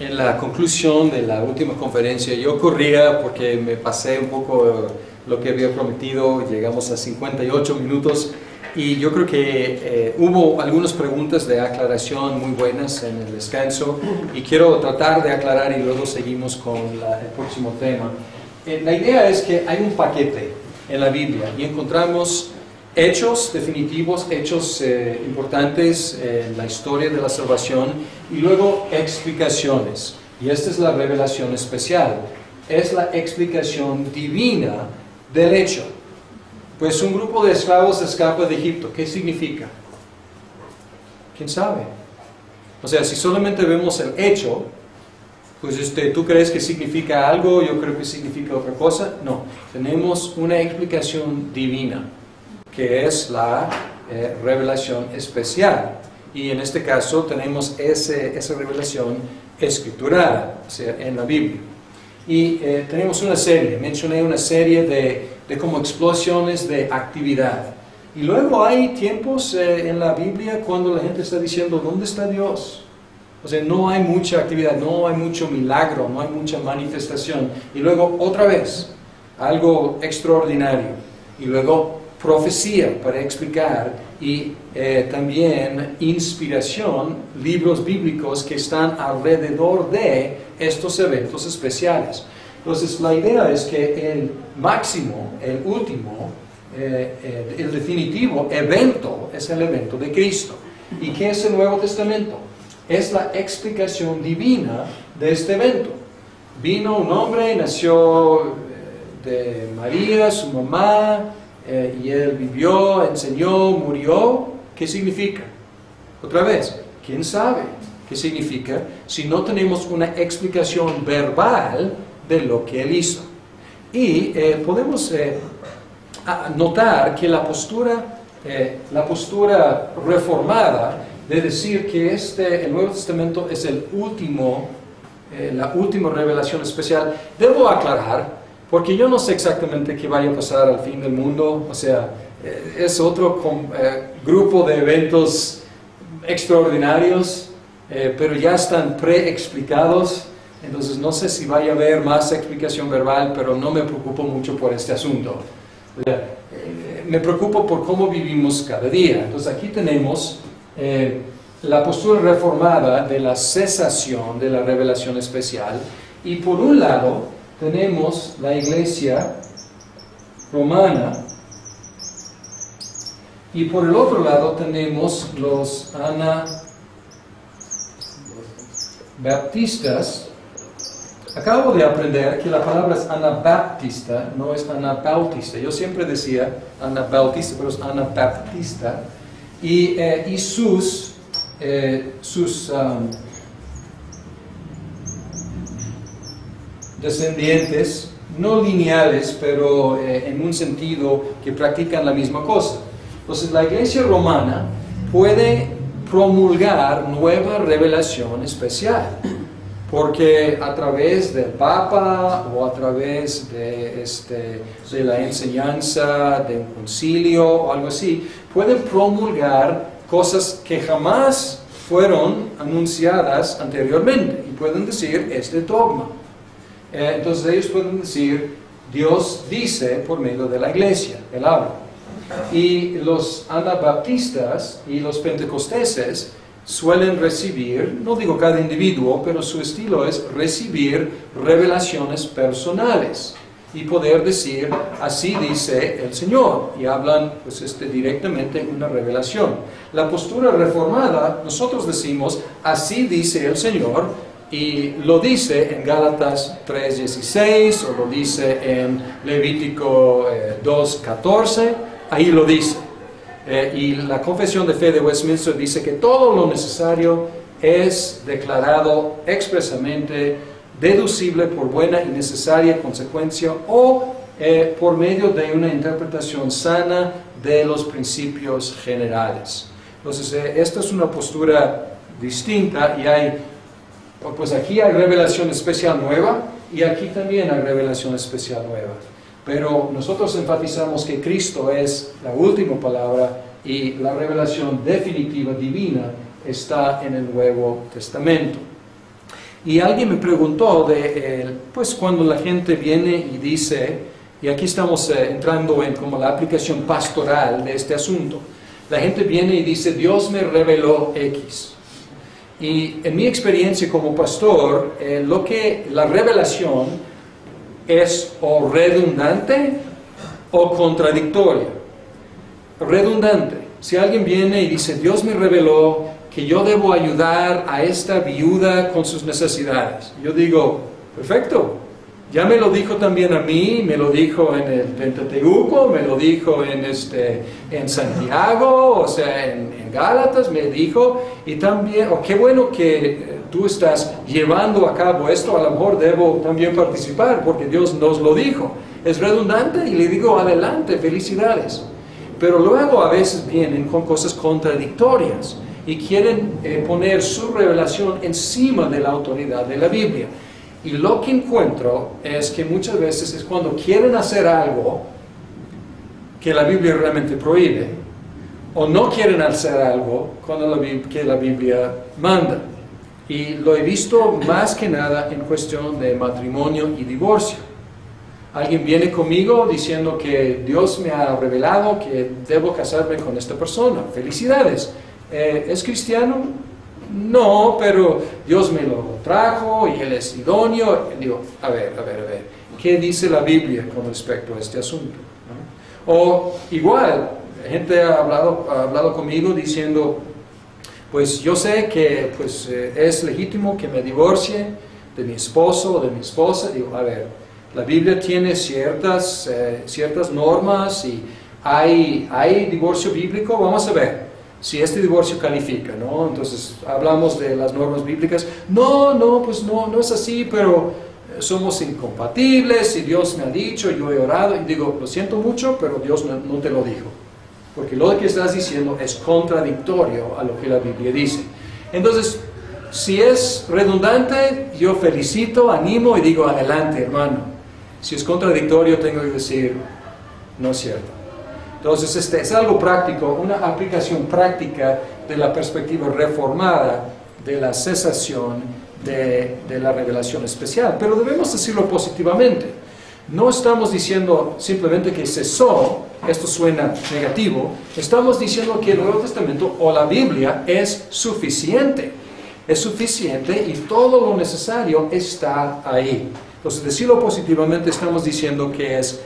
En la conclusión de la última conferencia, yo corría porque me pasé un poco lo que había prometido, llegamos a 58 minutos y yo creo que hubo algunas preguntas de aclaración muy buenas en el descanso y quiero tratar de aclarar y luego seguimos con el próximo tema. La idea es que hay un paquete en la Biblia y encontramos hechos definitivos, hechos importantes en la historia de la salvación y luego explicaciones. Y esta es la revelación especial, es la explicación divina del hecho. Pues un grupo de esclavos escapa de Egipto, ¿qué significa? ¿Quién sabe? O sea, si solamente vemos el hecho, pues ¿tú crees que significa algo? Yo creo que significa otra cosa. No, tenemos una explicación divina, que es la revelación especial. Y en este caso tenemos esa revelación escriturada, o sea, en la Biblia. Y tenemos una serie, mencioné una serie de como explosiones de actividad. Y luego hay tiempos en la Biblia cuando la gente está diciendo, ¿dónde está Dios? O sea, no hay mucha actividad, no hay mucho milagro, no hay mucha manifestación. Y luego otra vez, algo extraordinario. Y luego profecía para explicar y también inspiración, libros bíblicos que están alrededor de estos eventos especiales. Entonces la idea es que el máximo, el último, el definitivo evento es el evento de Cristo. ¿Y qué es el Nuevo Testamento? Es la explicación divina de este evento. Vino un hombre, nació de María, su mamá, y él vivió, enseñó, murió. ¿Qué significa? Otra vez, ¿quién sabe qué significa si no tenemos una explicación verbal de lo que él hizo? Y podemos notar que la postura reformada de decir que el Nuevo Testamento es la última revelación especial, debo aclarar, porque yo no sé exactamente qué vaya a pasar al fin del mundo. O sea, es otro grupo de eventos extraordinarios, pero ya están preexplicados. Entonces no sé si vaya a haber más explicación verbal, pero no me preocupo mucho por este asunto. Me preocupo por cómo vivimos cada día. Entonces aquí tenemos la postura reformada de la cesación de la revelación especial. Y por un lado tenemos la iglesia romana y por el otro lado tenemos los anabaptistas. Acabo de aprender que la palabra es anabaptista, no es anabautista. Yo siempre decía anabautista, pero es anabaptista. Y sus descendientes, no lineales, pero en un sentido que practican la misma cosa. Entonces la iglesia romana puede promulgar nueva revelación especial, porque a través del Papa o a través de la enseñanza de un concilio o algo así, pueden promulgar cosas que jamás fueron anunciadas anteriormente y pueden decir, este dogma. Entonces ellos pueden decir, Dios dice por medio de la iglesia, Él habla. Y los anabaptistas y los pentecosteses suelen recibir, no digo cada individuo, pero su estilo es recibir revelaciones personales y poder decir, así dice el Señor, y hablan pues directamente una revelación. La postura reformada, nosotros decimos, así dice el Señor, y lo dice en Gálatas 3:16, o lo dice en Levítico 2:14, ahí lo dice. Y la Confesión de Fe de Westminster dice que todo lo necesario es declarado expresamente, deducible por buena y necesaria consecuencia o por medio de una interpretación sana de los principios generales. Entonces, esta es una postura distinta y pues aquí hay revelación especial nueva y aquí también hay revelación especial nueva. Pero nosotros enfatizamos que Cristo es la última palabra y la revelación definitiva divina está en el Nuevo Testamento. Y alguien me preguntó pues cuando la gente viene y dice, y aquí estamos entrando en como la aplicación pastoral de este asunto, la gente viene y dice, Dios me reveló X. Y en mi experiencia como pastor, la revelación es o redundante o contradictoria. Redundante. Si alguien viene y dice, Dios me reveló que yo debo ayudar a esta viuda con sus necesidades. Yo digo, perfecto. Ya me lo dijo también a mí, me lo dijo en el Pentateuco, me lo dijo en Santiago, o sea, en Gálatas me dijo, y también, qué bueno que tú estás llevando a cabo esto, a lo mejor debo también participar, porque Dios nos lo dijo. Es redundante y le digo, adelante, felicidades. Pero luego a veces vienen con cosas contradictorias y quieren poner su revelación encima de la autoridad de la Biblia. Y lo que encuentro es que muchas veces es cuando quieren hacer algo que la Biblia realmente prohíbe, o no quieren hacer algo que la Biblia manda. Y lo he visto más que nada en cuestión de matrimonio y divorcio. Alguien viene conmigo diciendo que Dios me ha revelado que debo casarme con esta persona. Felicidades. ¿Es cristiano? No, pero Dios me lo trajo y Él es idóneo. Y digo, a ver. ¿Qué dice la Biblia con respecto a este asunto? ¿No? O igual, gente ha hablado conmigo diciendo, pues yo sé que pues, es legítimo que me divorcie de mi esposo o de mi esposa. Digo, a ver, la Biblia tiene ciertas normas y hay divorcio bíblico. Vamos a ver si este divorcio califica, ¿no? Entonces hablamos de las normas bíblicas. Pues no es así, pero somos incompatibles y Dios me ha dicho, yo he orado. Y digo, lo siento mucho, pero Dios no te lo dijo. Porque lo que estás diciendo es contradictorio a lo que la Biblia dice. Entonces, si es redundante, yo felicito, animo y digo, adelante, hermano. Si es contradictorio, tengo que decir, no es cierto. Entonces, es algo práctico, una aplicación práctica de la perspectiva reformada de la cesación de la revelación especial. Pero debemos decirlo positivamente. No estamos diciendo simplemente que cesó, esto suena negativo, estamos diciendo que el Nuevo Testamento o la Biblia es suficiente. Es suficiente y todo lo necesario está ahí. Entonces, decirlo positivamente, estamos diciendo que es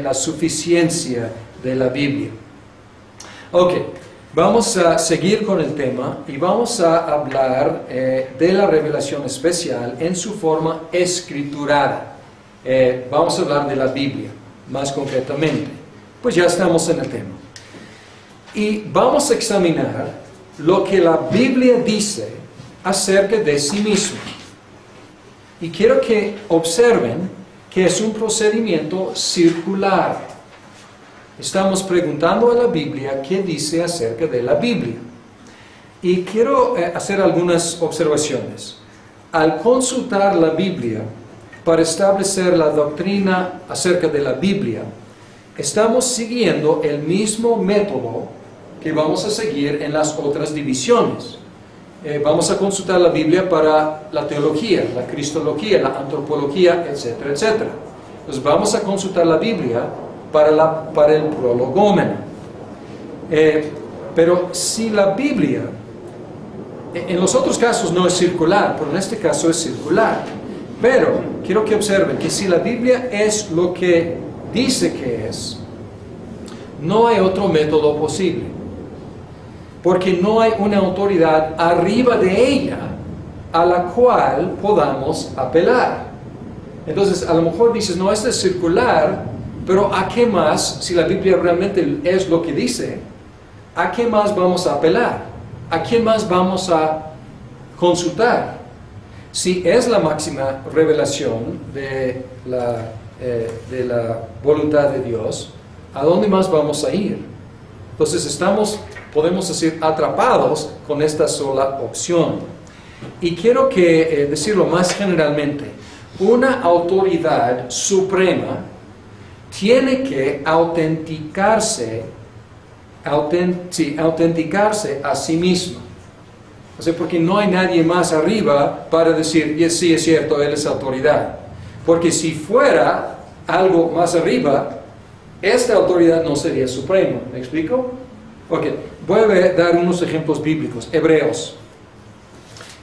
la suficiencia de la Biblia. Ok, vamos a seguir con el tema y vamos a hablar de la revelación especial en su forma escriturada. Vamos a hablar de la Biblia, más concretamente. Pues ya estamos en el tema. Y vamos a examinar lo que la Biblia dice acerca de sí misma. Y quiero que observen que es un procedimiento circular. Estamos preguntando a la Biblia qué dice acerca de la Biblia. Y quiero hacer algunas observaciones. Al consultar la Biblia para establecer la doctrina acerca de la Biblia, estamos siguiendo el mismo método que vamos a seguir en las otras divisiones. Vamos a consultar la Biblia para la teología, la cristología, la antropología, etcétera, etcétera. Entonces vamos a consultar la Biblia para el prolegómeno. Pero si la Biblia, en los otros casos no es circular, pero en este caso es circular. Pero quiero que observen que si la Biblia es lo que dice que es, no hay otro método posible. Porque no hay una autoridad arriba de ella a la cual podamos apelar. Entonces, a lo mejor dices, no, esto es circular, pero ¿a qué más, si la Biblia realmente es lo que dice, a qué más vamos a apelar? ¿A quién más vamos a consultar? Si es la máxima revelación de la voluntad de Dios, ¿a dónde más vamos a ir? Entonces podemos decir, atrapados con esta sola opción. Y quiero decirlo más generalmente, una autoridad suprema tiene que autenticarse a sí misma. O sea, porque no hay nadie más arriba para decir, sí, es cierto, Él es autoridad. Porque si fuera algo más arriba, esta autoridad no sería suprema. ¿Me explico? Ok, voy a dar unos ejemplos bíblicos. Hebreos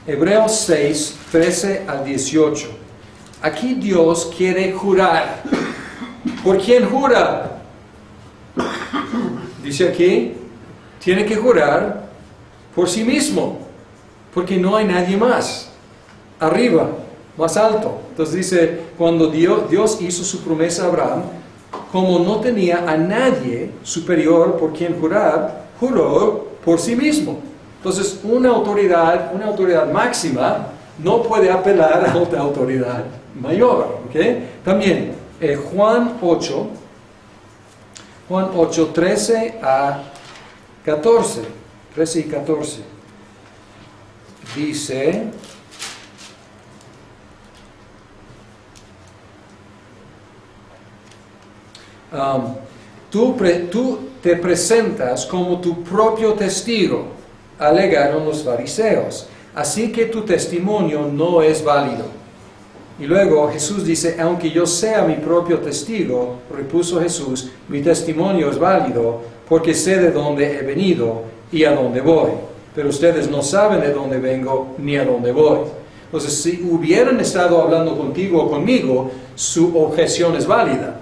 6, 13 al 18. Aquí Dios quiere jurar. ¿Por quién jura? Dice aquí, tiene que jurar por sí mismo, porque no hay nadie más arriba, más alto. Entonces dice, cuando Dios hizo su promesa a Abraham, como no tenía a nadie superior por quien jurar, juró por sí mismo. Entonces, una autoridad máxima no puede apelar a otra autoridad mayor. ¿Okay? También, Juan 8, 13 a 14, 13 y 14, dice, tú te presentas como tu propio testigo, alegaron los fariseos, así que tu testimonio no es válido. Y luego Jesús dice, aunque yo sea mi propio testigo, repuso Jesús, mi testimonio es válido, porque sé de dónde he venido y a dónde voy. Pero ustedes no saben de dónde vengo ni a dónde voy. Entonces, si hubieran estado hablando contigo o conmigo, su objeción es válida.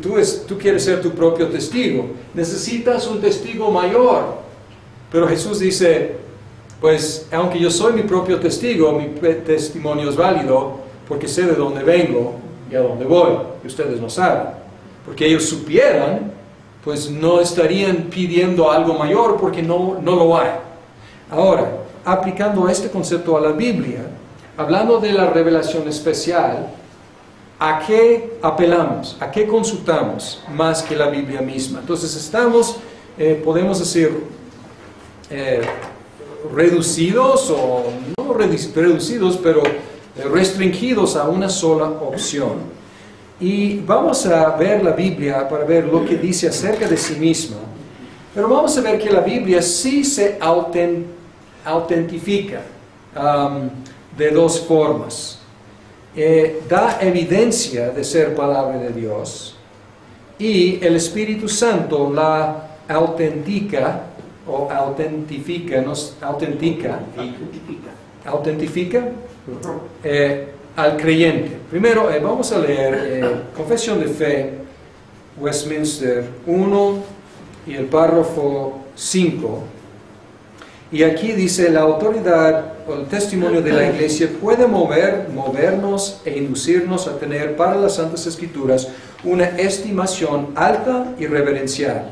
Tú quieres ser tu propio testigo. Necesitas un testigo mayor. Pero Jesús dice, pues, aunque yo soy mi propio testigo, mi testimonio es válido, porque sé de dónde vengo y a dónde voy, y ustedes no saben. Porque ellos supieran, pues no estarían pidiendo algo mayor, porque no lo hay. Ahora, aplicando este concepto a la Biblia, hablando de la revelación especial, ¿a qué apelamos? ¿A qué consultamos más que la Biblia misma? Entonces podemos decir, reducidos, o no reducidos, pero restringidos a una sola opción. Y vamos a ver la Biblia para ver lo que dice acerca de sí misma. Pero vamos a ver que la Biblia sí se autentifica de dos formas. Da evidencia de ser palabra de Dios, y el Espíritu Santo la autentica o autentifica al creyente. Primero vamos a leer Confesión de Fe, Westminster 1 y el párrafo 5. Y aquí dice, la autoridad o el testimonio de la Iglesia puede movernos e inducirnos a tener para las Santas Escrituras una estimación alta y reverencial,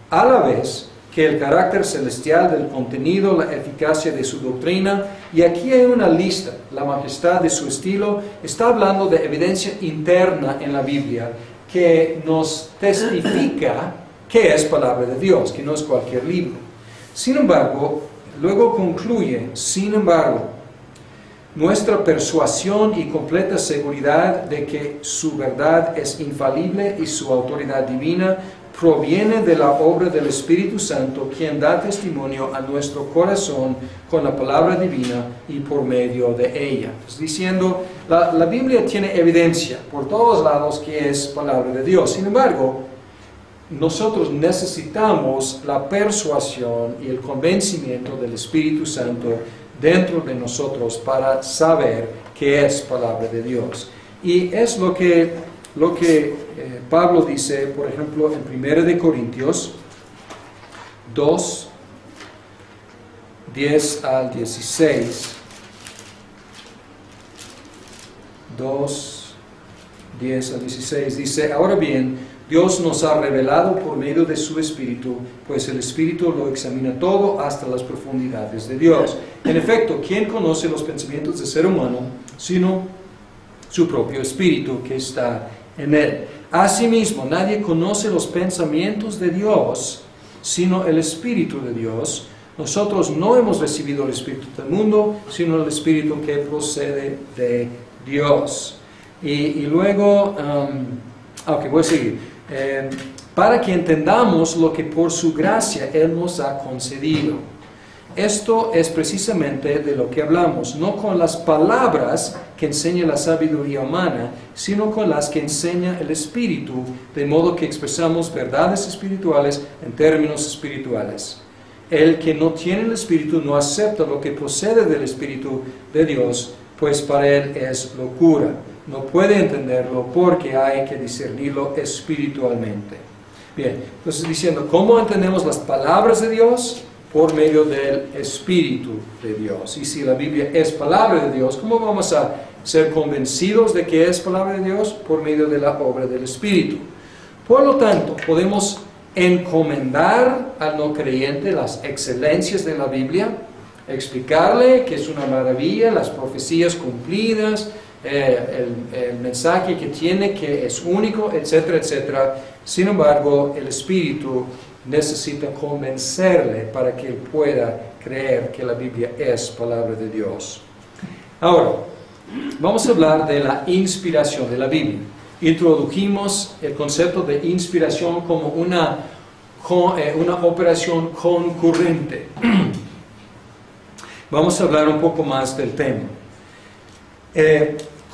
a la vez que el carácter celestial del contenido, la eficacia de su doctrina, y aquí hay una lista, la majestad de su estilo, está hablando de evidencia interna en la Biblia que nos testifica que es palabra de Dios, que no es cualquier libro. Sin embargo, luego concluye, sin embargo, nuestra persuasión y completa seguridad de que su verdad es infalible y su autoridad divina proviene de la obra del Espíritu Santo, quien da testimonio a nuestro corazón con la palabra divina y por medio de ella. Es diciendo, la Biblia tiene evidencia por todos lados que es palabra de Dios. Sin embargo, nosotros necesitamos la persuasión y el convencimiento del Espíritu Santo dentro de nosotros para saber que es palabra de Dios. Y es lo que Pablo dice, por ejemplo, en 1 de Corintios 2, 10 al 16. 2, 10 al 16 dice, ahora bien, Dios nos ha revelado por medio de su Espíritu, pues el Espíritu lo examina todo hasta las profundidades de Dios. En efecto, ¿quién conoce los pensamientos del ser humano, sino su propio Espíritu que está en él? Asimismo, nadie conoce los pensamientos de Dios, sino el Espíritu de Dios. Nosotros no hemos recibido el Espíritu del mundo, sino el Espíritu que procede de Dios. Y luego, voy a seguir. Para que entendamos lo que por su gracia Él nos ha concedido. esto es precisamente de lo que hablamos, no con las palabras que enseña la sabiduría humana, sino con las que enseña el Espíritu, de modo que expresamos verdades espirituales en términos espirituales. El que no tiene el Espíritu no acepta lo que procede del Espíritu de Dios, pues para él es locura. No puede entenderlo porque hay que discernirlo espiritualmente. Bien, entonces diciendo, ¿cómo entendemos las palabras de Dios? Por medio del Espíritu de Dios. Y si la Biblia es palabra de Dios, ¿cómo vamos a ser convencidos de que es palabra de Dios? Por medio de la obra del Espíritu. Por lo tanto, podemos encomendar al no creyente las excelencias de la Biblia, explicarle que es una maravilla, las profecías cumplidas, el mensaje que tiene, que es único, etcétera, etcétera. Sin embargo, el Espíritu necesita convencerle para que él pueda creer que la Biblia es palabra de Dios. Ahora, vamos a hablar de la inspiración de la Biblia. Introdujimos el concepto de inspiración como una operación concurrente. Vamos a hablar un poco más del tema.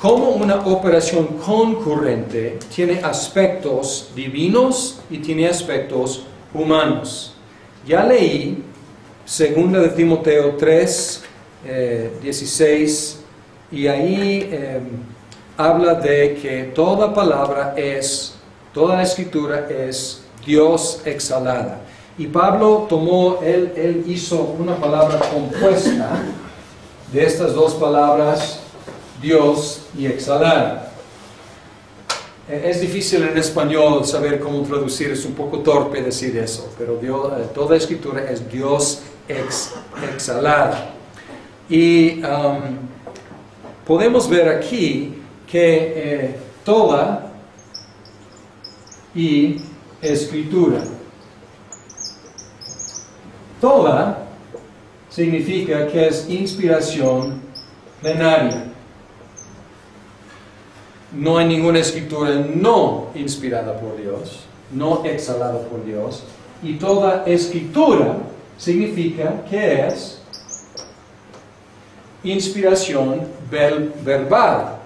Como una operación concurrente tiene aspectos divinos y tiene aspectos humanos. Ya leí 2 de Timoteo 3, 16, y ahí habla de que toda palabra toda la escritura es Dios exhalada. Y Pablo él hizo una palabra compuesta de estas dos palabras, Dios y exhalada. Es difícil en español saber cómo traducir, es un poco torpe decir eso, pero toda escritura es Dios exhalada. Y podemos ver aquí que toda y escritura. Toda significa que es inspiración plenaria. No hay ninguna escritura no inspirada por Dios, no exhalada por Dios. Y toda escritura significa que es inspiración verbal.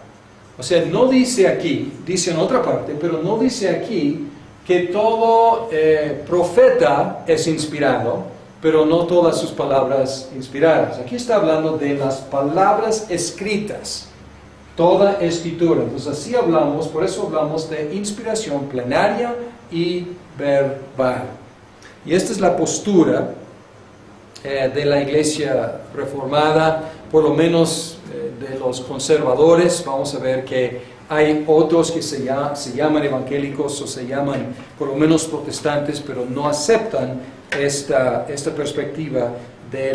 O sea, no dice aquí, dice en otra parte, pero no dice aquí que todo profeta es inspirado, pero no todas sus palabras inspiradas. Aquí está hablando de las palabras escritas. Toda escritura. Entonces así hablamos, por eso hablamos de inspiración plenaria y verbal. Y esta es la postura de la Iglesia Reformada, por lo menos de los conservadores. Vamos a ver que hay otros que se llaman evangélicos o se llaman por lo menos protestantes, pero no aceptan esta perspectiva de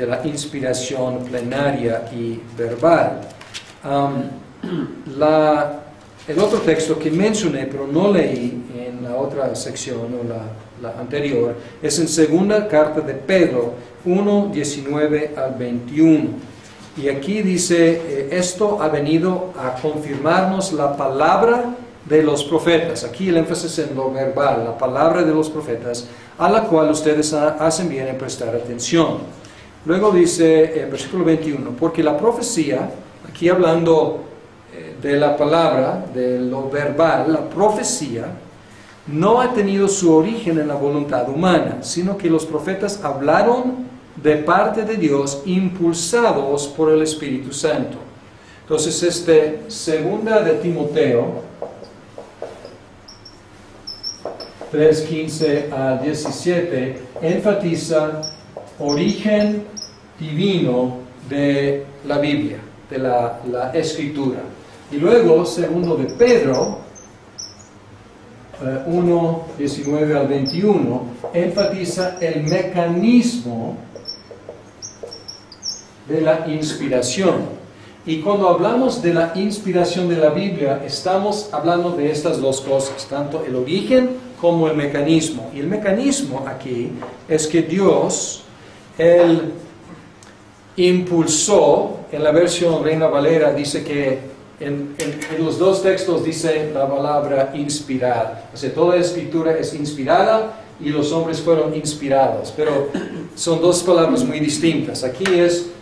la inspiración plenaria y verbal. El otro texto que mencioné, pero no leí en la otra sección o la anterior, es en segunda carta de Pedro 1, 19 al 21. Y aquí dice, esto ha venido a confirmarnos la palabra de los profetas. Aquí el énfasis en lo verbal, la palabra de los profetas, a la cual ustedes hacen bien en prestar atención. Luego dice, versículo 21, porque la profecía, aquí hablando de la palabra, de lo verbal, la profecía no ha tenido su origen en la voluntad humana, sino que los profetas hablaron de parte de Dios, impulsados por el Espíritu Santo. Entonces, segunda de Timoteo 3:15 a 17 enfatiza origen divino de la Biblia, de la Escritura. Y luego, segundo de Pedro 1, 19 al 21, enfatiza el mecanismo de la inspiración. Y cuando hablamos de la inspiración de la Biblia, estamos hablando de estas dos cosas, tanto el origen como el mecanismo. Y el mecanismo aquí es que Dios, Él impulsó, en la versión Reina Valera dice que en los dos textos dice la palabra inspirada. O sea, toda escritura es inspirada, y los hombres fueron inspirados. Pero son dos palabras muy distintas. Aquí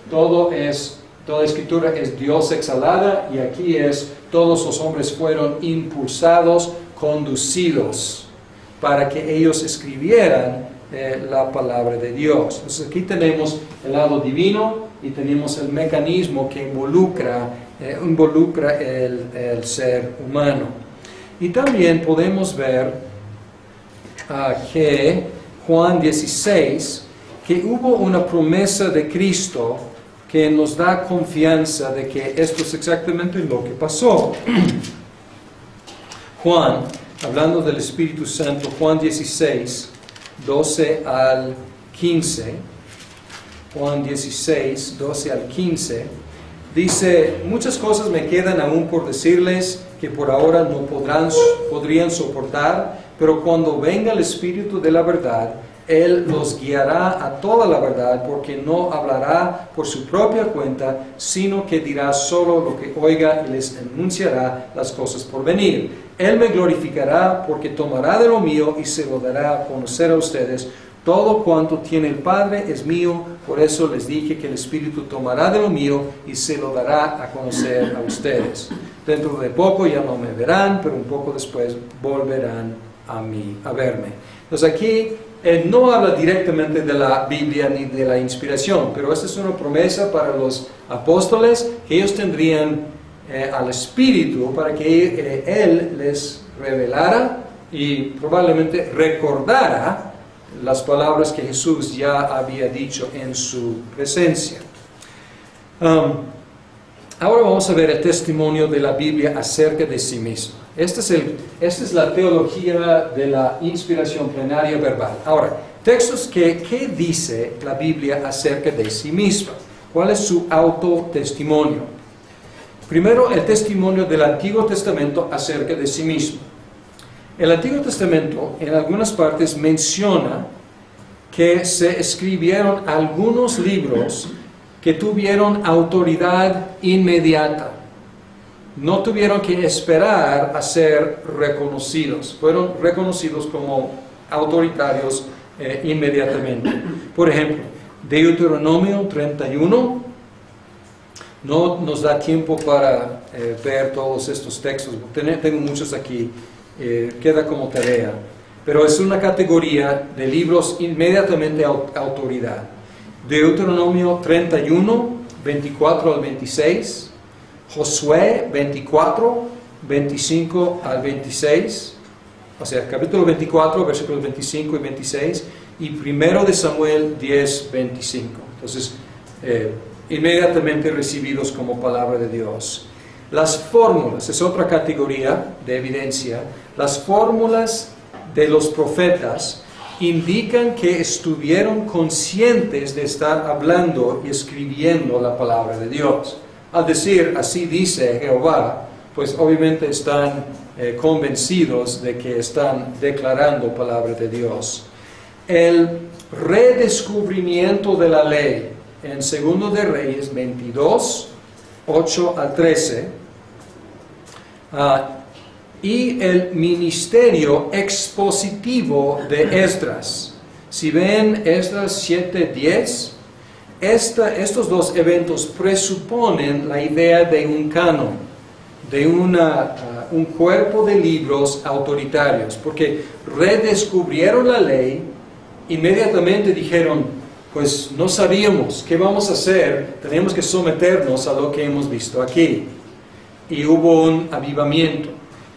toda escritura es Dios exhalada, y aquí todos los hombres fueron impulsados, conducidos, para que ellos escribieran la palabra de Dios. Entonces aquí tenemos el lado divino y tenemos el mecanismo que involucra el ser humano. Y también podemos ver que Juan 16, que hubo una promesa de Cristo que nos da confianza de que esto es exactamente lo que pasó. Juan, hablando del Espíritu Santo, Juan 16, 12 al 15, Juan 16, 12 al 15, dice: muchas cosas me quedan aún por decirles que por ahora no podrían soportar, pero cuando venga el Espíritu de la verdad, Él los guiará a toda la verdad, porque no hablará por su propia cuenta, sino que dirá solo lo que oiga y les anunciará las cosas por venir. Él me glorificará, porque tomará de lo mío y se lo dará a conocer a ustedes. Todo cuanto tiene el Padre es mío, por eso les dije que el Espíritu tomará de lo mío y se lo dará a conocer a ustedes. Dentro de poco ya no me verán, pero un poco después volverán a verme. Entonces aquí no habla directamente de la Biblia ni de la inspiración, pero esta es una promesa para los apóstoles, que ellos tendrían al Espíritu para que Él les revelara y probablemente recordara las palabras que Jesús ya había dicho en su presencia. Ahora vamos a ver el testimonio de la Biblia acerca de sí misma. Esta es la teología de la inspiración plenaria verbal. Ahora, textos ¿qué dice la Biblia acerca de sí misma? ¿Cuál es su autotestimonio? Primero, el testimonio del Antiguo Testamento acerca de sí mismo. El Antiguo Testamento en algunas partes menciona que se escribieron algunos libros que tuvieron autoridad inmediata. No tuvieron que esperar a ser reconocidos. Fueron reconocidos como autoritarios inmediatamente. Por ejemplo, Deuteronomio 31. No nos da tiempo para ver todos estos textos. Tengo muchos aquí. Queda como tarea. Pero es una categoría de libros inmediatamente autoridad. Deuteronomio 31, 24 al 26. Josué 24, 25 al 26, o sea, capítulo 24, versículos 25 y 26, y primero de Samuel 10, 25. Entonces, inmediatamente recibidos como palabra de Dios. Las fórmulas, es otra categoría de evidencia. Las fórmulas de los profetas indican que estuvieron conscientes de estar hablando y escribiendo la palabra de Dios. Al decir, así dice Jehová, pues obviamente están convencidos de que están declarando palabra de Dios. El redescubrimiento de la ley en 2 de Reyes 22, 8 al 13, y el ministerio expositivo de Esdras. Si ven Esdras 7, 10, estos dos eventos presuponen la idea de un canon, de un cuerpo de libros autoritarios, porque redescubrieron la ley, inmediatamente dijeron, pues no sabíamos, ¿qué vamos a hacer? Tenemos que someternos a lo que hemos visto aquí. Y hubo un avivamiento.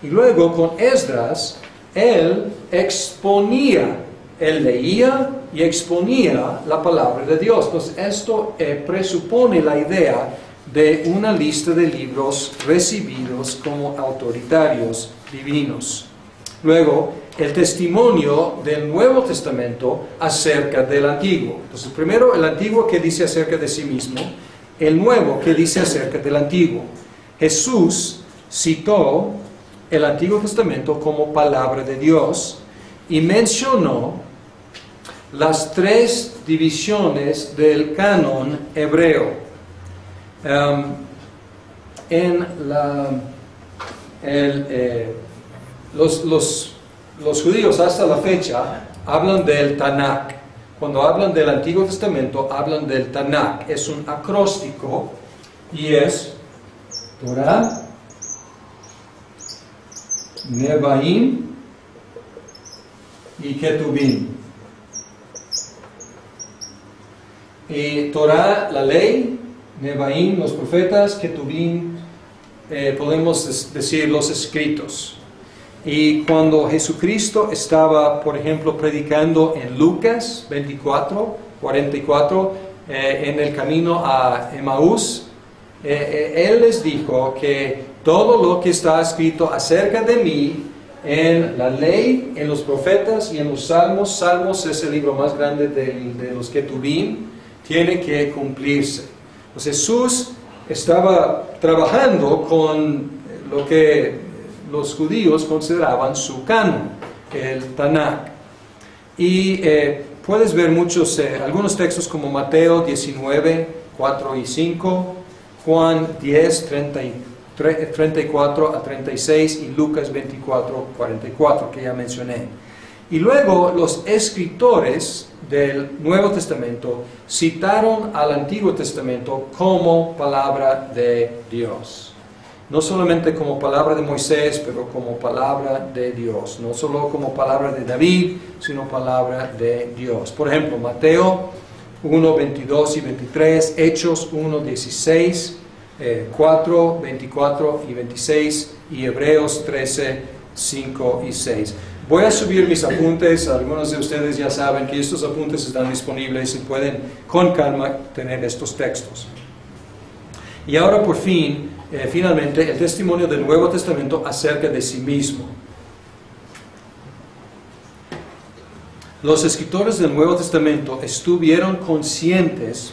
Y luego con Esdras, él exponía, él leía y exponía la palabra de Dios. Entonces esto presupone la idea de una lista de libros recibidos como autoritarios divinos. Luego, el testimonio del Nuevo Testamento acerca del Antiguo. Entonces, primero el Antiguo que dice acerca de sí mismo, el Nuevo que dice acerca del Antiguo. Jesús citó el Antiguo Testamento como palabra de Dios y mencionó las tres divisiones del canon hebreo. Los judíos hasta la fecha hablan del Tanakh. Cuando hablan del Antiguo Testamento, hablan del Tanakh. Es un acróstico y es Torah, Nevaim y Ketubim. Y Torah, la ley, Nevaim, los profetas, Ketubim, podemos decir los escritos. Y cuando Jesucristo estaba, por ejemplo, predicando en Lucas 24, 44, en el camino a Emaús, Él les dijo que todo lo que está escrito acerca de mí en la ley, en los profetas y en los salmos, Salmos es el libro más grande de los Ketubim, tiene que cumplirse. Pues Jesús estaba trabajando con lo que los judíos consideraban su canon, el Tanakh. Y puedes ver algunos textos como Mateo 19, 4 y 5, Juan 10, 34 a 36 y Lucas 24, 44, que ya mencioné. Y luego los escritores del Nuevo Testamento citaron al Antiguo Testamento como palabra de Dios. No solamente como palabra de Moisés, pero como palabra de Dios. No solo como palabra de David, sino palabra de Dios. Por ejemplo, Mateo 1, 22 y 23, Hechos 1, 16, 4, 24 y 26, y Hebreos 13, 5 y 6. Voy a subir mis apuntes. Algunos de ustedes ya saben que estos apuntes están disponibles y pueden con calma tener estos textos. Y ahora por fin, finalmente, el testimonio del Nuevo Testamento acerca de sí mismo. Los escritores del Nuevo Testamento estuvieron conscientes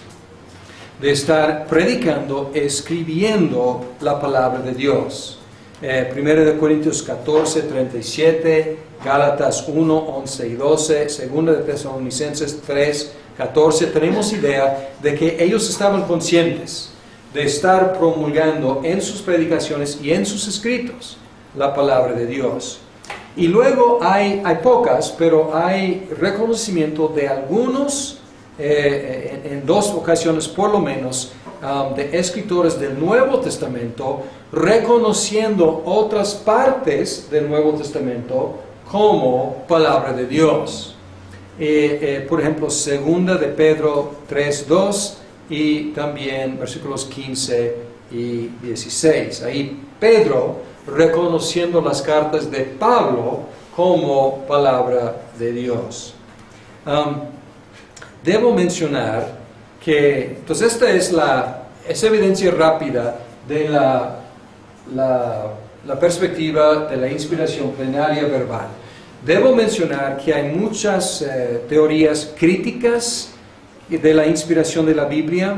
de estar predicando, escribiendo la palabra de Dios. 1 Corintios 14, 37, Gálatas 1, 11 y 12, 2 de Tesalonicenses 3, 14. Tenemos idea de que ellos estaban conscientes de estar promulgando en sus predicaciones y en sus escritos la palabra de Dios. Y luego hay pocas, pero hay reconocimiento de algunos, en dos ocasiones por lo menos, de escritores del Nuevo Testamento, reconociendo otras partes del Nuevo Testamento como palabra de Dios. Por ejemplo, 2 de Pedro 3:2 y también versículos 15 y 16. Ahí Pedro reconociendo las cartas de Pablo como palabra de Dios. Debo mencionar que, entonces esta es evidencia rápida de la perspectiva de la inspiración plenaria verbal. Debo mencionar que hay muchas teorías críticas de la inspiración de la Biblia.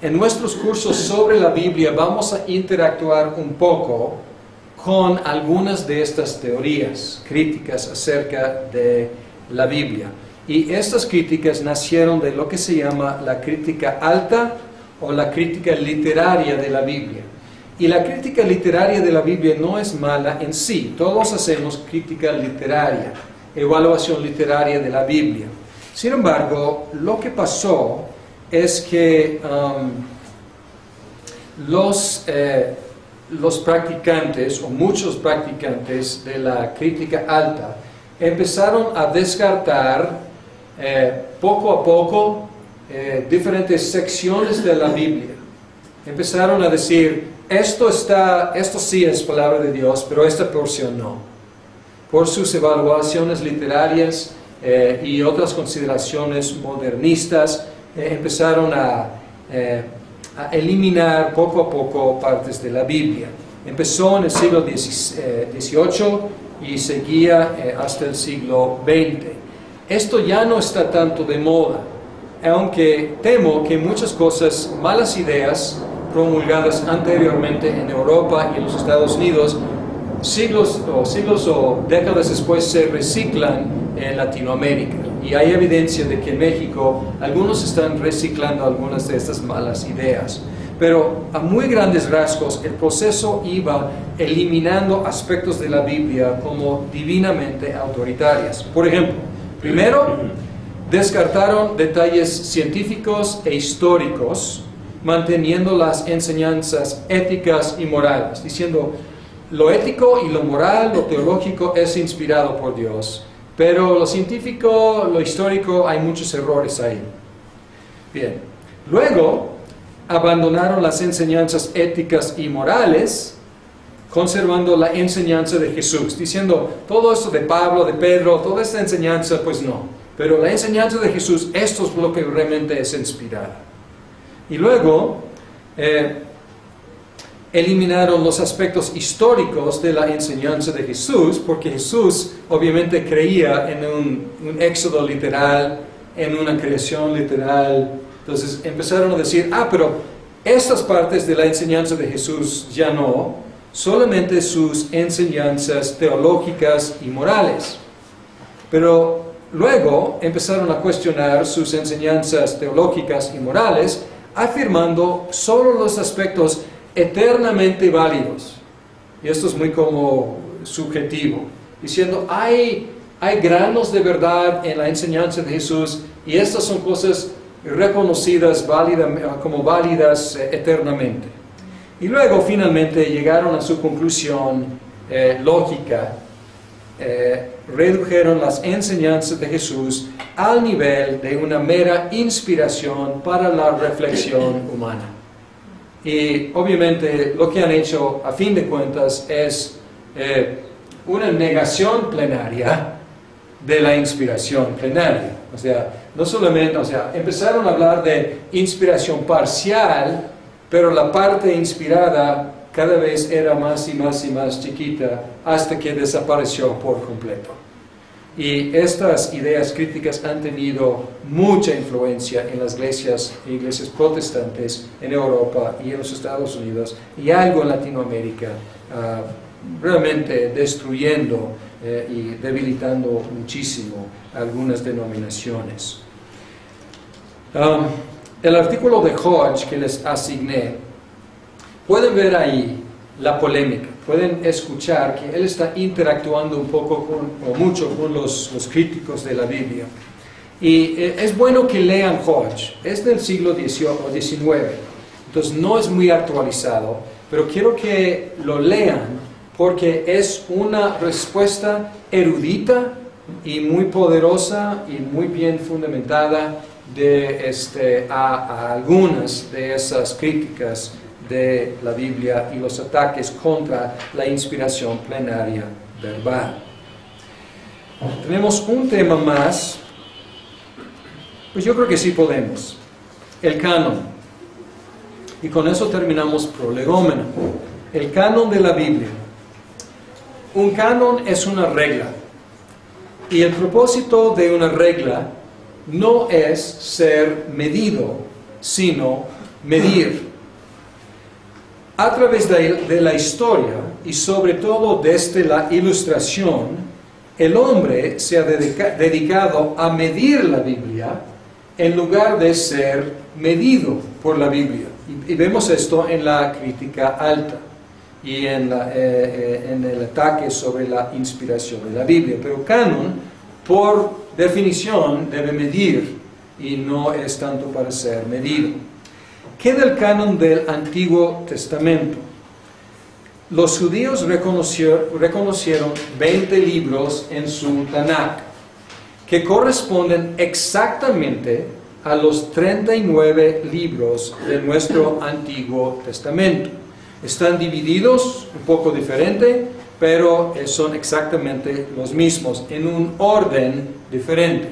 En nuestros cursos sobre la Biblia vamos a interactuar un poco con algunas de estas teorías críticas acerca de la Biblia. Y estas críticas nacieron de lo que se llama la crítica alta o la crítica literaria de la Biblia. Y la crítica literaria de la Biblia no es mala en sí. Todos hacemos crítica literaria, evaluación literaria de la Biblia. Sin embargo, lo que pasó es que los practicantes, o muchos practicantes de la crítica alta, empezaron a descartar poco a poco diferentes secciones de la Biblia. Empezaron a decir, esto sí es palabra de Dios, pero esta porción no. Por sus evaluaciones literarias y otras consideraciones modernistas, empezaron a eliminar poco a poco partes de la Biblia. Empezó en el siglo XVIII y seguía hasta el siglo XX. Esto ya no está tanto de moda, aunque temo que muchas cosas, malas ideas promulgadas anteriormente en Europa y en los Estados Unidos, siglos o décadas después se reciclan en Latinoamérica. Y hay evidencia de que en México algunos están reciclando algunas de estas malas ideas. Pero a muy grandes rasgos el proceso iba eliminando aspectos de la Biblia como divinamente autoritarios. Por ejemplo, primero descartaron detalles científicos e históricos, manteniendo las enseñanzas éticas y morales, diciendo lo ético y lo moral, lo teológico es inspirado por Dios, pero lo científico, lo histórico, hay muchos errores ahí. Bien, luego abandonaron las enseñanzas éticas y morales, conservando la enseñanza de Jesús, diciendo todo esto de Pablo, de Pedro, toda esta enseñanza, pues no. Pero la enseñanza de Jesús, esto es lo que realmente es inspirada. Y luego eliminaron los aspectos históricos de la enseñanza de Jesús, porque Jesús obviamente creía en un éxodo literal, en una creación literal. Entonces empezaron a decir, pero estas partes de la enseñanza de Jesús ya no, solamente sus enseñanzas teológicas y morales. Pero luego empezaron a cuestionar sus enseñanzas teológicas y morales, afirmando solo los aspectos eternamente válidos. Y esto es muy como subjetivo, diciendo, hay granos de verdad en la enseñanza de Jesús y estas son cosas reconocidas como válidas eternamente. Y luego finalmente llegaron a su conclusión lógica, redujeron las enseñanzas de Jesús al nivel de una mera inspiración para la reflexión humana. Y obviamente lo que han hecho a fin de cuentas es una negación plenaria de la inspiración plenaria. O sea, no solamente, empezaron a hablar de inspiración parcial, pero la parte inspirada cada vez era más y más y más chiquita hasta que desapareció por completo. Y estas ideas críticas han tenido mucha influencia en las iglesias protestantes en Europa y en los Estados Unidos y algo en Latinoamérica, realmente destruyendo y debilitando muchísimo algunas denominaciones. El artículo de Hodge que les asigné, pueden ver ahí la polémica, pueden escuchar que él está interactuando un poco mucho con los críticos de la Biblia. Y es bueno que lean Hodge, es del siglo XIX, entonces no es muy actualizado, pero quiero que lo lean porque es una respuesta erudita y muy poderosa y muy bien fundamentada a algunas de esas críticas de la Biblia y los ataques contra la inspiración plenaria verbal. Tenemos un tema más, pues yo creo que sí podemos, el canon. Y con eso terminamos prolegómeno. El canon de la Biblia. Un canon es una regla. Y el propósito de una regla no es ser medido, sino medir. A través de la historia, y sobre todo desde la Ilustración, el hombre se ha dedicado a medir la Biblia en lugar de ser medido por la Biblia. Y vemos esto en la crítica alta y en el ataque sobre la inspiración de la Biblia. Pero canon, por definición, debe medir y no es tanto para ser medido. ¿Qué del canon del Antiguo Testamento? Los judíos reconocieron 20 libros en su Tanakh, que corresponden exactamente a los 39 libros de nuestro Antiguo Testamento. Están divididos un poco diferente, pero son exactamente los mismos, en un orden diferente.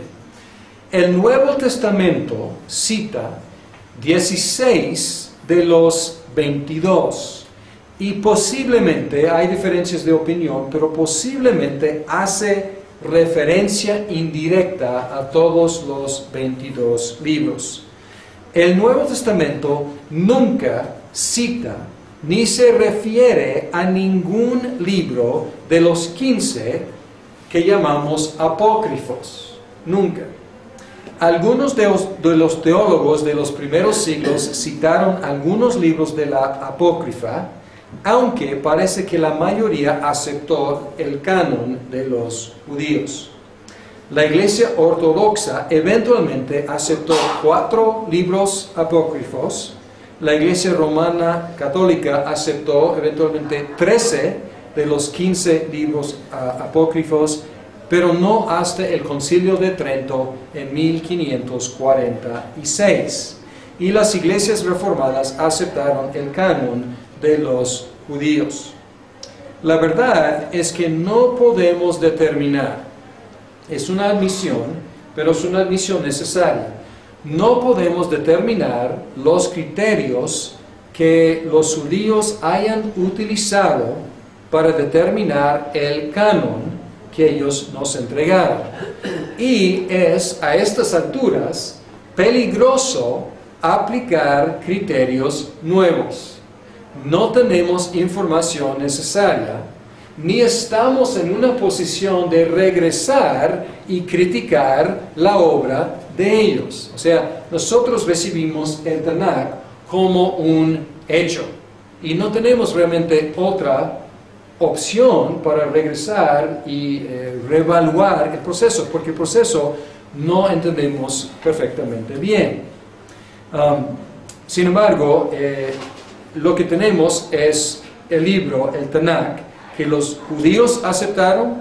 El Nuevo Testamento cita 16 de los 22 y posiblemente, hay diferencias de opinión, pero posiblemente hace referencia indirecta a todos los 22 libros. El Nuevo Testamento nunca cita ni se refiere a ningún libro de los 15 que llamamos apócrifos. Nunca. Algunos de los teólogos de los primeros siglos citaron algunos libros de la Apócrifa, aunque parece que la mayoría aceptó el canon de los judíos. La Iglesia Ortodoxa eventualmente aceptó 4 libros apócrifos. La Iglesia Romana Católica aceptó eventualmente 13 de los 15 libros apócrifos, pero no hasta el Concilio de Trento en 1546. Y las iglesias reformadas aceptaron el canon de los judíos. La verdad es que no podemos determinar, es una admisión, pero es una admisión necesaria. No podemos determinar los criterios que los judíos hayan utilizado para determinar el canon que ellos nos entregaron. Y es a estas alturas peligroso aplicar criterios nuevos. No tenemos información necesaria, ni estamos en una posición de regresar y criticar la obra de ellos. O sea, nosotros recibimos el Tanakh como un hecho y no tenemos realmente otra opción para regresar y reevaluar el proceso, porque el proceso no entendemos perfectamente bien. Sin embargo, lo que tenemos es el libro, el Tanakh, que los judíos aceptaron,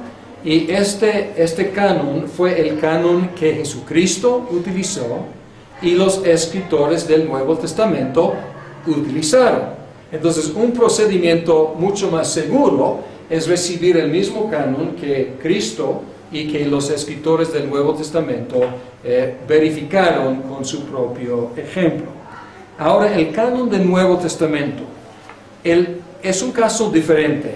y este canon fue el canon que Jesucristo utilizó y los escritores del Nuevo Testamento utilizaron. Entonces, un procedimiento mucho más seguro es recibir el mismo canon que Cristo y que los escritores del Nuevo Testamento verificaron con su propio ejemplo. Ahora, el canon del Nuevo Testamento es un caso diferente,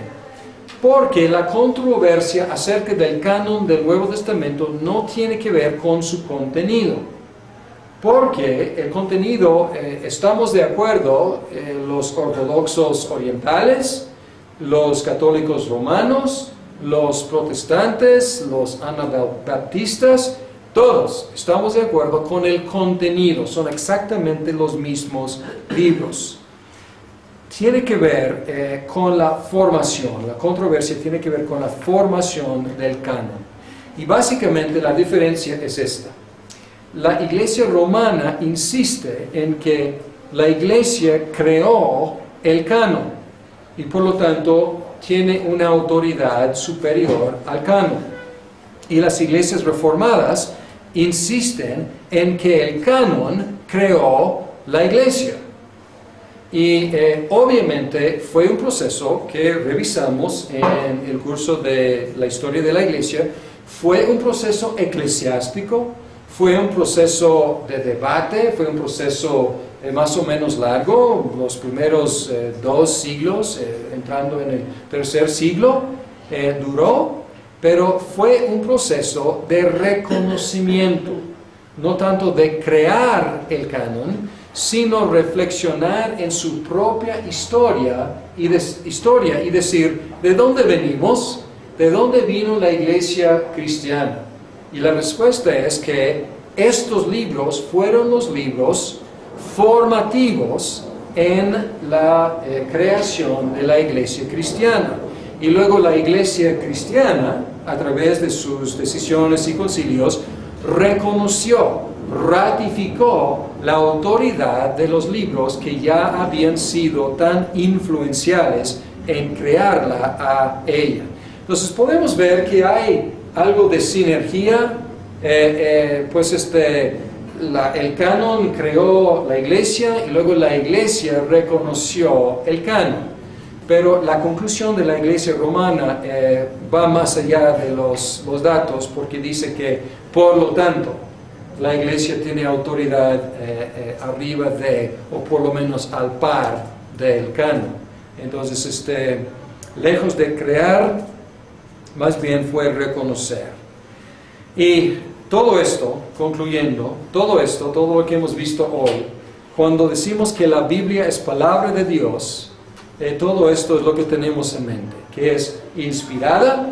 porque la controversia acerca del canon del Nuevo Testamento no tiene que ver con su contenido. Porque el contenido, estamos de acuerdo, los ortodoxos orientales, los católicos romanos, los protestantes, los anabaptistas, todos estamos de acuerdo con el contenido, son exactamente los mismos libros. Tiene que ver con la formación, la controversia tiene que ver con la formación del canon. Y básicamente la diferencia es esta. La Iglesia romana insiste en que la Iglesia creó el canon y por lo tanto tiene una autoridad superior al canon. Y las iglesias reformadas insisten en que el canon creó la Iglesia. Y obviamente fue un proceso que revisamos en el curso de la historia de la Iglesia. Fue un proceso eclesiástico. Fue un proceso de debate, fue un proceso más o menos largo, los primeros 2 siglos, entrando en el 3er siglo, duró, pero fue un proceso de reconocimiento, no tanto de crear el canon, sino reflexionar en su propia historia y decir, ¿de dónde venimos? ¿De dónde vino la iglesia cristiana? Y la respuesta es que estos libros fueron los libros formativos en la creación de la iglesia cristiana. Y luego la iglesia cristiana, a través de sus decisiones y concilios, reconoció, ratificó la autoridad de los libros que ya habían sido tan influenciales en crearla a ella. Entonces podemos ver que hay algo de sinergia, pues el canon creó la iglesia y luego la iglesia reconoció el canon. Pero la conclusión de la iglesia romana va más allá de los datos, porque dice que, por lo tanto, la iglesia tiene autoridad arriba de, o por lo menos al par del canon. Entonces, lejos de crear, más bien fue reconocer. Y todo esto, concluyendo, todo lo que hemos visto hoy, cuando decimos que la Biblia es palabra de Dios, todo esto es lo que tenemos en mente, que es inspirada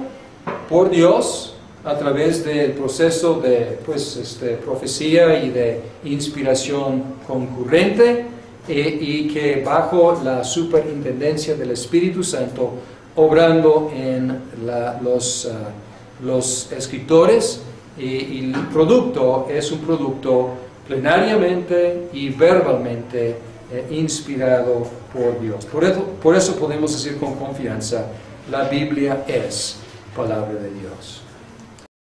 por Dios, a través del proceso de profecía y de inspiración concurrente, y que bajo la superintendencia del Espíritu Santo, obrando en los escritores, y el producto es un producto plenariamente y verbalmente inspirado por Dios. Por eso podemos decir con confianza, la Biblia es palabra de Dios.